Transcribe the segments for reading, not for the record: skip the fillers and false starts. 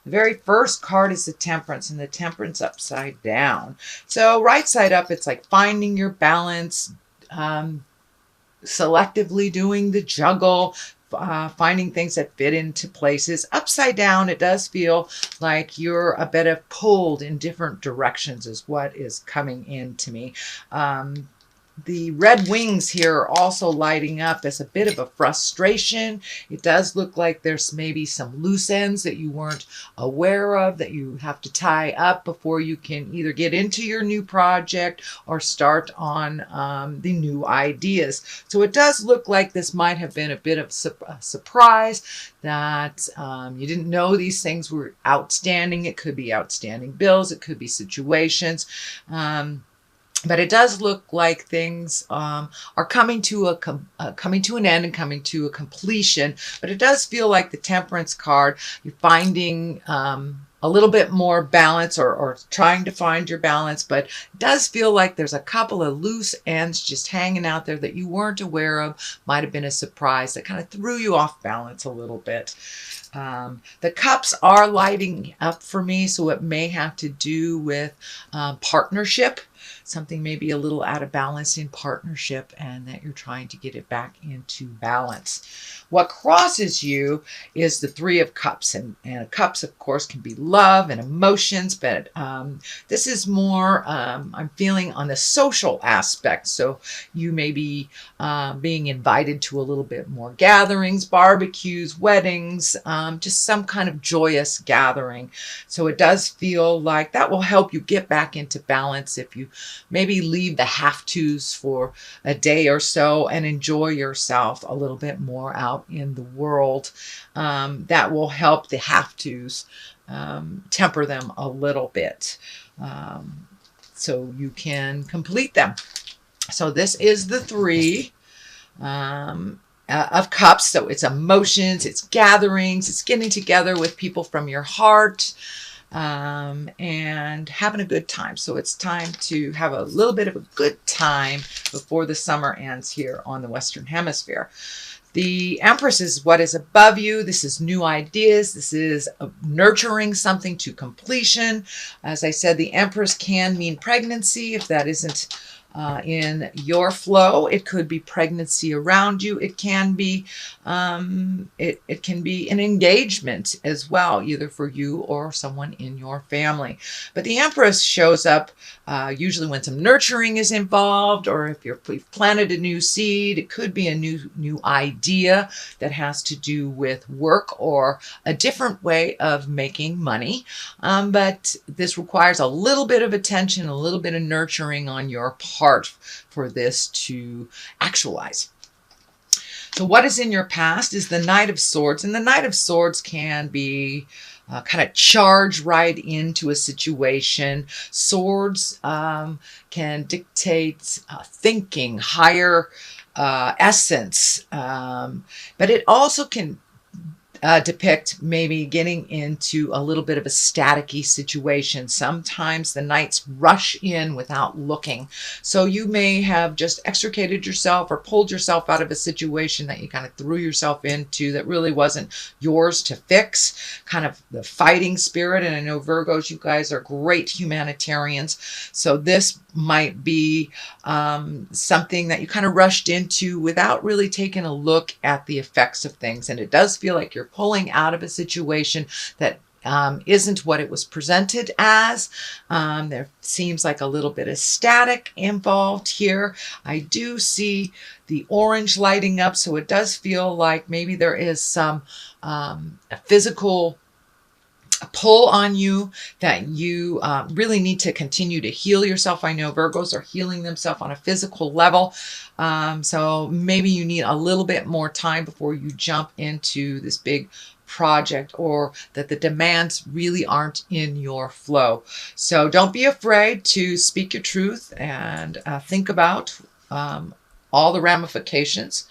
The very first card is the Temperance, and the Temperance upside down. So right side up, it's like finding your balance, selectively doing the juggle, finding things that fit into places. Upside down, it does feel like you're a bit of pulled in different directions is what is coming in to me. The red wings here are also lighting up as a bit of a frustration. It does look like there's maybe some loose ends that you weren't aware of that you have to tie up before you can either get into your new project or start on the new ideas. So it does look like this might have been a bit of a surprise that you didn't know these things were outstanding. It could be outstanding bills. It could be situations. But it does look like things are coming to an end and coming to a completion. But it does feel like the Temperance card, you're finding a little bit more balance or trying to find your balance. But it does feel like there's a couple of loose ends just hanging out there that you weren't aware of. Might have been a surprise that kind of threw you off balance a little bit. The cups are lighting up for me, so it may have to do with partnership. Something may be a little out of balance in partnership and that you're trying to get it back into balance. What crosses you is the Three of Cups. And cups, of course, can be love and emotions, but this is more, I'm feeling on the social aspect. So you may be being invited to a little bit more gatherings, barbecues, weddings, just some kind of joyous gathering. So it does feel like that will help you get back into balance if you maybe leave the have-tos for a day or so and enjoy yourself a little bit more out in the world. That will help the have-tos temper them a little bit so you can complete them. So this is the Three of Cups. So it's emotions, it's gatherings, it's getting together with people from your heart, and having a good time. So it's time to have a little bit of a good time before the summer ends here on the Western Hemisphere. The Empress is what is above you. This is new ideas. This is nurturing something to completion. As I said, the Empress can mean pregnancy if that isn't in your flow. It could be pregnancy around you. It can be it can be an engagement as well, either for you or someone in your family. But the Empress shows up usually when some nurturing is involved, or if you've planted a new seed. It could be a new idea that has to do with work or a different way of making money. But this requires a little bit of attention, a little bit of nurturing on your part for this to actualize. So what is in your past is the Knight of Swords, and the Knight of Swords can be kind of charge right into a situation. Swords can dictate thinking, higher essence, but it also can depict maybe getting into a little bit of a staticky situation. Sometimes the knights rush in without looking. So you may have just extricated yourself or pulled yourself out of a situation that you kind of threw yourself into that really wasn't yours to fix. Kind of the fighting spirit. And I know Virgos, you guys are great humanitarians. So this might be something that you kind of rushed into without really taking a look at the effects of things. And it does feel like you're pulling out of a situation that isn't what it was presented as. There seems like a little bit of static involved here. I do see the orange lighting up, so it does feel like maybe there is some a physical pull on you that you really need to continue to heal yourself. I know Virgos are healing themselves on a physical level. So maybe you need a little bit more time before you jump into this big project, or that the demands really aren't in your flow. So don't be afraid to speak your truth and think about all the ramifications.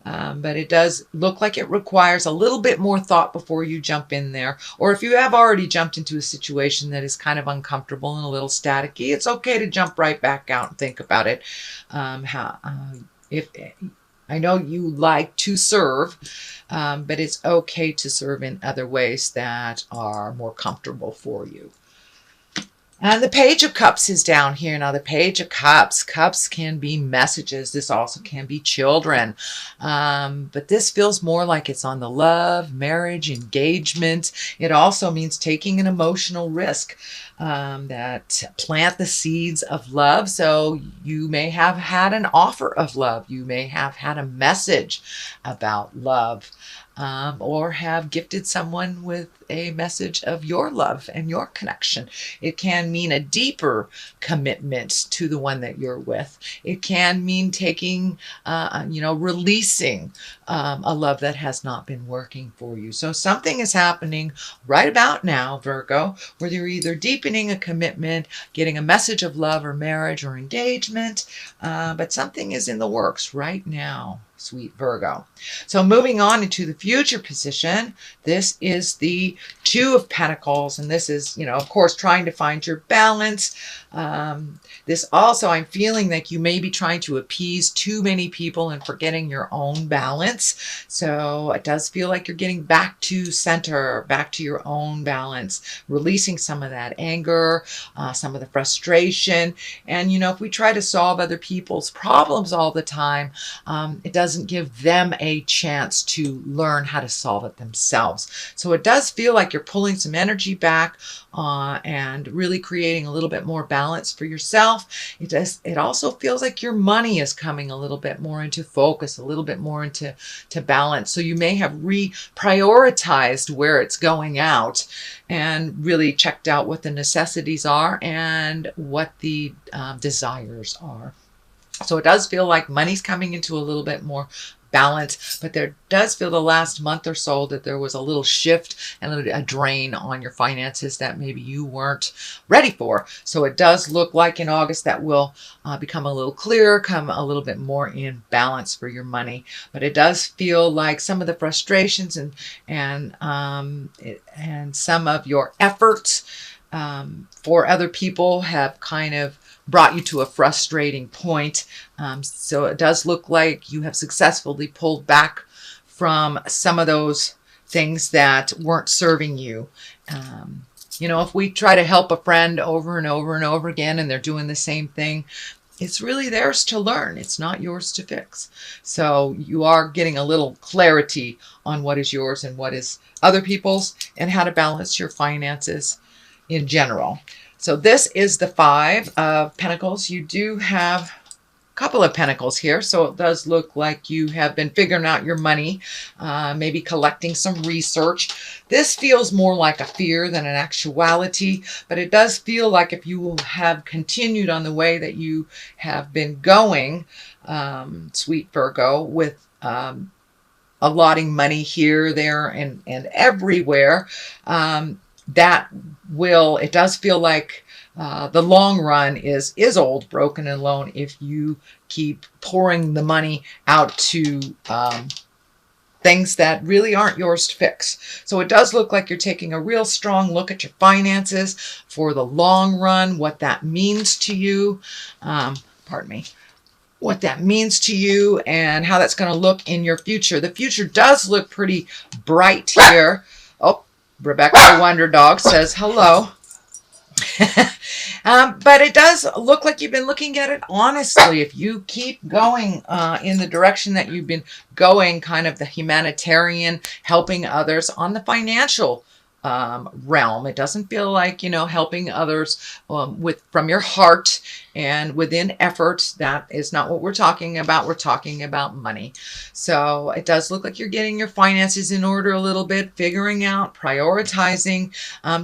But it does look like it requires a little bit more thought before you jump in there. Or if you have already jumped into a situation that is kind of uncomfortable and a little staticky, it's okay to jump right back out and think about it. I know you like to serve, but it's okay to serve in other ways that are more comfortable for you. And the Page of Cups is down here. Now, the Page of Cups. Cups can be messages. This also can be children. But this feels more like it's on the love, marriage, engagement. It also means taking an emotional risk that plant the seeds of love. So you may have had an offer of love. You may have had a message about love. Or have gifted someone with a message of your love and your connection. It can mean a deeper commitment to the one that you're with. It can mean taking, releasing a love that has not been working for you. So something is happening right about now, Virgo, where you're either deepening a commitment, getting a message of love or marriage or engagement, but something is in the works right now, sweet Virgo. So moving on into the future position, this is the Two of Pentacles, and this is, of course, trying to find your balance. This also, I'm feeling like you may be trying to appease too many people and forgetting your own balance. So it does feel like you're getting back to center, back to your own balance, releasing some of that anger, some of the frustration. And, if we try to solve other people's problems all the time, it doesn't give them a chance to learn how to solve it themselves. So it does feel like you're pulling some energy back and really creating a little bit more balance for yourself. It also feels like your money is coming a little bit more into focus, a little bit more into balance. So you may have reprioritized where it's going out and really checked out what the necessities are and what the desires are. So it does feel like money's coming into a little bit more balance, but there does feel the last month or so that there was a little shift and a drain on your finances that maybe you weren't ready for. So it does look like in August that will become a little clearer, come a little bit more in balance for your money. But it does feel like some of the frustrations and some of your efforts for other people have kind of brought you to a frustrating point. So it does look like you have successfully pulled back from some of those things that weren't serving you. If we try to help a friend over and over and over again and they're doing the same thing, it's really theirs to learn. It's not yours to fix. So you are getting a little clarity on what is yours and what is other people's and how to balance your finances in general. So this is the Five of Pentacles. You do have a couple of Pentacles here. So it does look like you have been figuring out your money, maybe collecting some research. This feels more like a fear than an actuality, but it does feel like if you have continued on the way that you have been going, sweet Virgo, with allotting money here, there, and everywhere, it does feel like the long run is old, broken, and alone if you keep pouring the money out to things that really aren't yours to fix. So it does look like you're taking a real strong look at your finances for the long run, what that means to you. What that means to you and how that's going to look in your future. The future does look pretty bright here. Oh, Rebecca the Wonder Dog says hello. But it does look like you've been looking at it honestly. If you keep going in the direction that you've been going, kind of the humanitarian, helping others on the financial realm, it doesn't feel like, helping others from your heart and within effort. That is not what we're talking about. We're talking about money. So it does look like you're getting your finances in order a little bit, figuring out, prioritizing,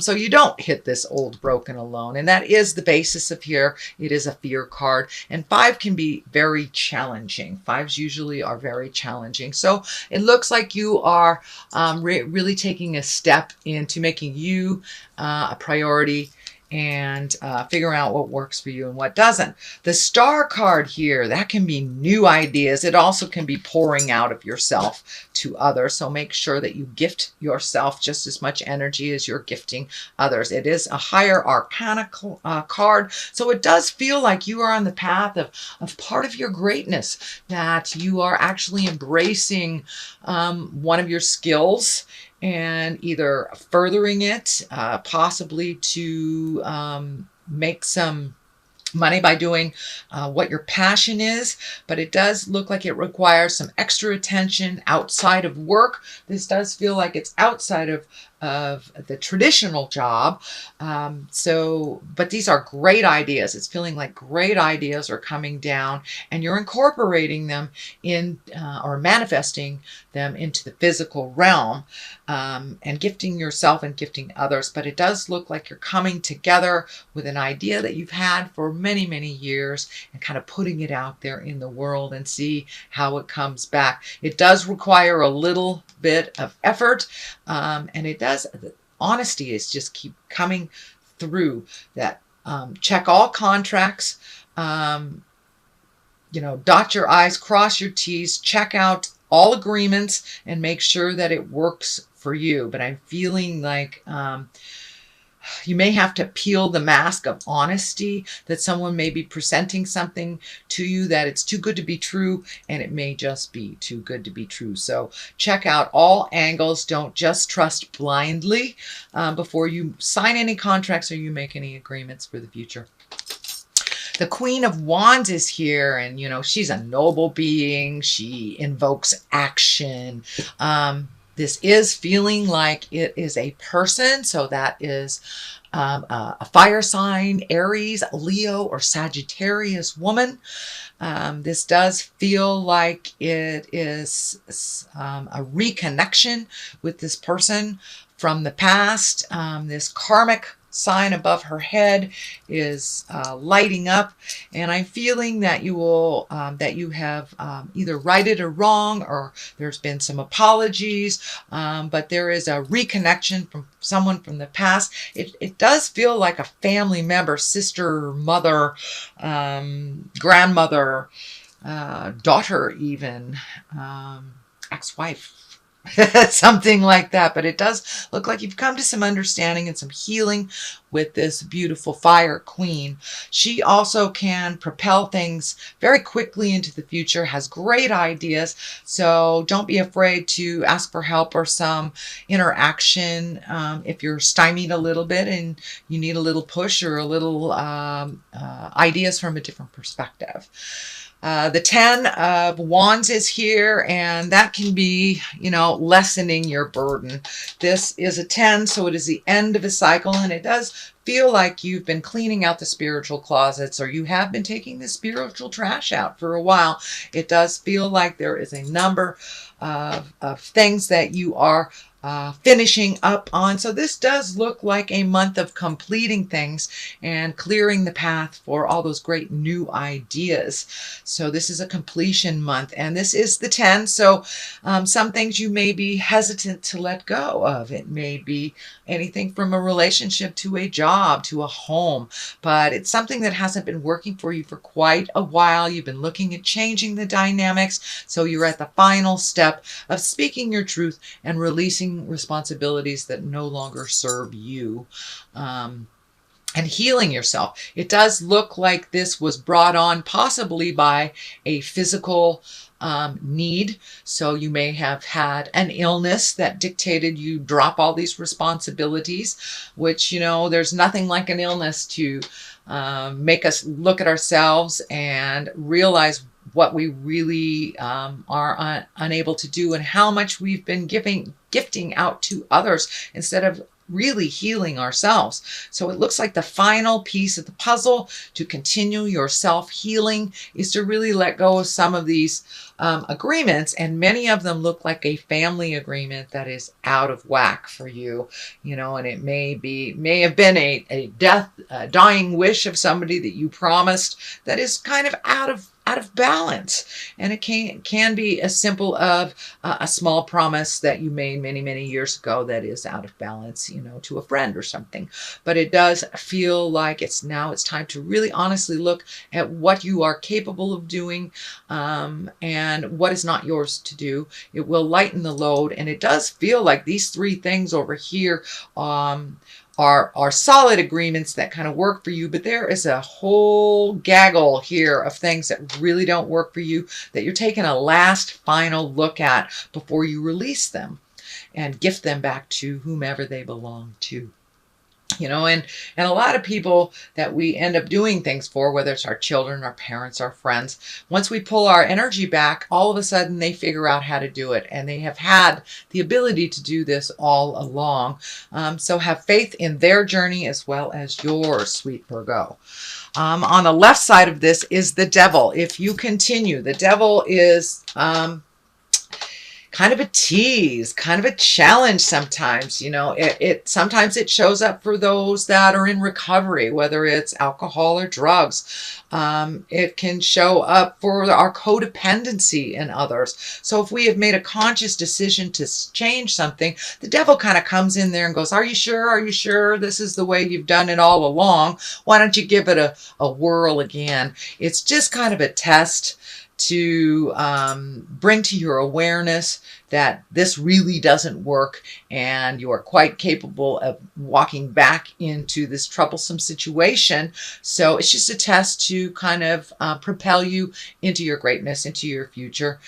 so you don't hit this old, broken, alone. And that is the basis of here. It is a fear card. And five can be very challenging. Fives usually are very challenging. So it looks like you are really taking a step into making you a priority and figuring out what works for you and what doesn't. The Star card here, that can be new ideas. It also can be pouring out of yourself to others. So make sure that you gift yourself just as much energy as you're gifting others. It is a higher arcana card. So it does feel like you are on the path of part of your greatness, that you are actually embracing one of your skills and either furthering it, possibly to make some money by doing what your passion is, but it does look like it requires some extra attention outside of work. This does feel like it's outside of the traditional job. But these are great ideas. It's feeling like great ideas are coming down and you're incorporating them in or manifesting them into the physical realm, and gifting yourself and gifting others. But it does look like you're coming together with an idea that you've had for many, many years and kind of putting it out there in the world and see how it comes back. It does require a little bit of effort, and it does. Honesty is just keep coming through that. Check all contracts, dot your I's, cross your T's, check out all agreements and make sure that it works for you. But I'm feeling like you may have to peel the mask of honesty, that someone may be presenting something to you that it's too good to be true, and it may just be too good to be true. So check out all angles. Don't just trust blindly before you sign any contracts or you make any agreements for the future. The Queen of Wands is here, and she's a noble being. She invokes action. This is feeling like it is a person, so that is a fire sign, Aries, Leo, or Sagittarius woman. This does feel like it is a reconnection with this person from the past. This karmic sign above her head is lighting up, and I'm feeling that you will that you have either righted or wrong, or there's been some apologies, but there is a reconnection from someone from the past. It does feel like a family member, sister, mother, grandmother, daughter, even ex-wife. Something like that. But it does look like you've come to some understanding and some healing with this beautiful fire queen. She also can propel things very quickly into the future, has great ideas. So don't be afraid to ask for help or some interaction if you're stymied a little bit and you need a little push or a little ideas from a different perspective. The 10 of Wands is here, and that can be, lessening your burden. This is a 10, so it is the end of a cycle, and it does feel like you've been cleaning out the spiritual closets, or you have been taking the spiritual trash out for a while. It does feel like there is a number of things that you are finishing up on. So this does look like a month of completing things and clearing the path for all those great new ideas. So this is a completion month, and this is the 10. So some things you may be hesitant to let go of. It may be anything from a relationship to a job to a home, but it's something that hasn't been working for you for quite a while. You've been looking at changing the dynamics. So you're at the final step of speaking your truth and releasing responsibilities that no longer serve you, and healing yourself. It does look like this was brought on possibly by a physical need. So you may have had an illness that dictated you drop all these responsibilities, which, there's nothing like an illness to make us look at ourselves and realize what we really are unable to do, and how much we've been gifting out to others instead of really healing ourselves. So it looks like the final piece of the puzzle to continue your self-healing is to really let go of some of these agreements, and many of them look like a family agreement that is out of whack for you, and it may have been a dying wish of somebody that you promised that is kind of out of out of balance. And it can be as simple of a small promise that you made many, many years ago that is out of balance, to a friend or something. But it does feel like it's time to really honestly look at what you are capable of doing, and what is not yours to do. It will lighten the load. And it does feel like these three things over here, are solid agreements that kind of work for you, but there is a whole gaggle here of things that really don't work for you that you're taking a last final look at before you release them and gift them back to whomever they belong to. And a lot of people that we end up doing things for, whether it's our children, our parents, our friends, once we pull our energy back, all of a sudden they figure out how to do it. And they have had the ability to do this all along. So have faith in their journey as well as yours, sweet Virgo. On the left side of this is the devil. If you continue, the devil is kind of a tease, kind of a challenge sometimes. Sometimes it shows up for those that are in recovery, whether it's alcohol or drugs. It can show up for our codependency in others. So if we have made a conscious decision to change something, the devil kind of comes in there and goes, are you sure? Are you sure this is the way you've done it all along? Why don't you give it a whirl again? It's just kind of a test to bring to your awareness that this really doesn't work, and you are quite capable of walking back into this troublesome situation. So it's just a test to kind of propel you into your greatness, into your future.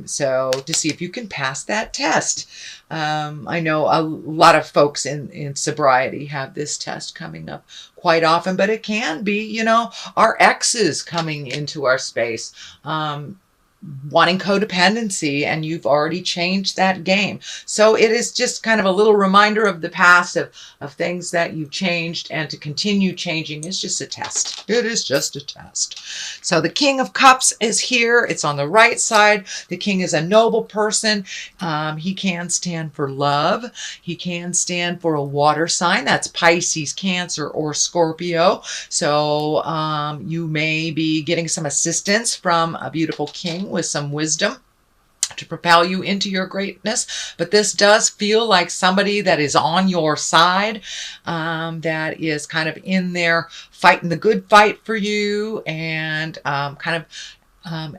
So to see if you can pass that test. I know a lot of folks in sobriety have this test coming up quite often, but it can be, our exes coming into our space, wanting codependency, and you've already changed that game. So it is just kind of a little reminder of the past, of things that you've changed, and to continue changing is just a test. It is just a test. So the King of Cups is here. It's on the right side. The King is a noble person. He can stand for love. He can stand for a water sign. That's Pisces, Cancer, or Scorpio. So you may be getting some assistance from a beautiful king with some wisdom to propel you into your greatness. But this does feel like somebody that is on your side, that is kind of in there fighting the good fight for you, and kind of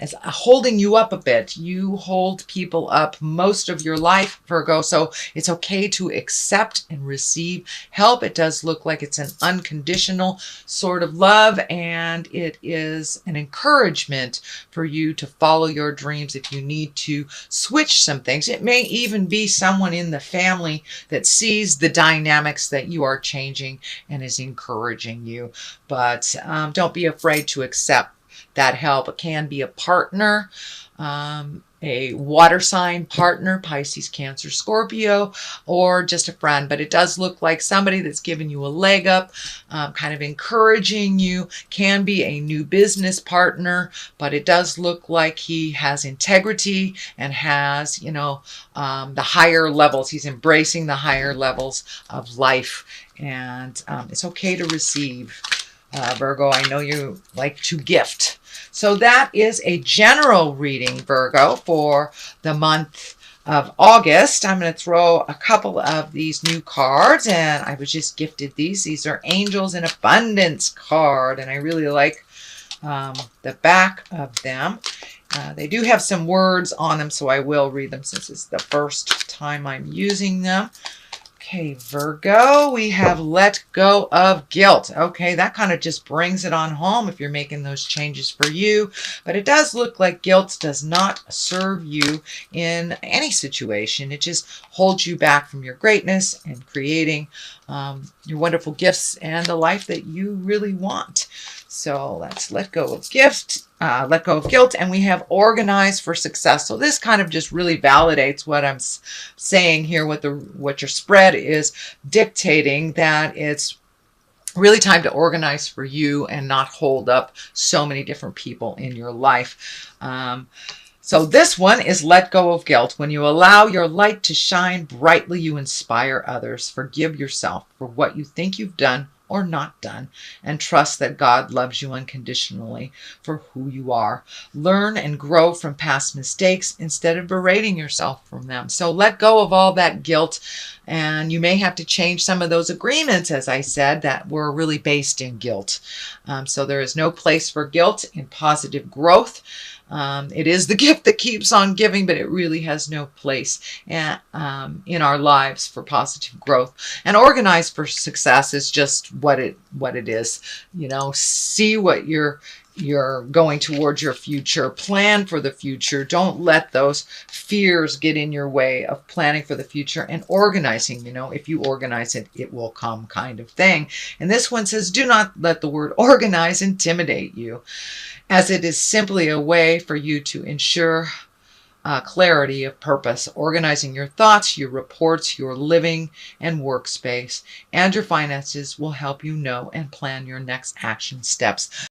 as holding you up a bit. You hold people up most of your life, Virgo, so it's okay to accept and receive help. It does look like it's an unconditional sort of love, and it is an encouragement for you to follow your dreams if you need to switch some things. It may even be someone in the family that sees the dynamics that you are changing and is encouraging you. But don't be afraid to accept that help. It can be a partner, a water sign partner, Pisces, Cancer, Scorpio, or just a friend. But it does look like somebody that's giving you a leg up, kind of encouraging you. Can be a new business partner, but it does look like he has integrity and has, the higher levels. He's embracing the higher levels of life, and it's okay to receive. Virgo, I know you like to gift. So that is a general reading, Virgo, for the month of August. I'm going to throw a couple of these new cards, and I was just gifted these. These are Angels in Abundance card, and I really like the back of them. They do have some words on them, so I will read them since it's the first time I'm using them. Okay, Virgo, we have let go of guilt. Okay, that kind of just brings it on home if you're making those changes for you. But it does look like guilt does not serve you in any situation. It just holds you back from your greatness and creating your wonderful gifts and the life that you really want. So let's let go of let go of guilt, and we have organize for success. So this kind of just really validates what I'm saying here, what your spread is dictating, that it's really time to organize for you and not hold up so many different people in your life. So this one is let go of guilt. When you allow your light to shine brightly, you inspire others. Forgive yourself for what you think you've done or not done, and trust that God loves you unconditionally for who you are. Learn and grow from past mistakes instead of berating yourself from them. So let go of all that guilt, and you may have to change some of those agreements, as I said, that were really based in guilt. So there is no place for guilt in positive growth. It is the gift that keeps on giving, but it really has no place in our lives for positive growth. And organized for success is just what it is. See what you're going towards your future. Plan for the future. Don't let those fears get in your way of planning for the future and organizing. If you organize it, it will come kind of thing. And this one says, do not let the word organize intimidate you, as it is simply a way for you to ensure clarity of purpose. Organizing your thoughts, your reports, your living and workspace, and your finances will help you know and plan your next action steps.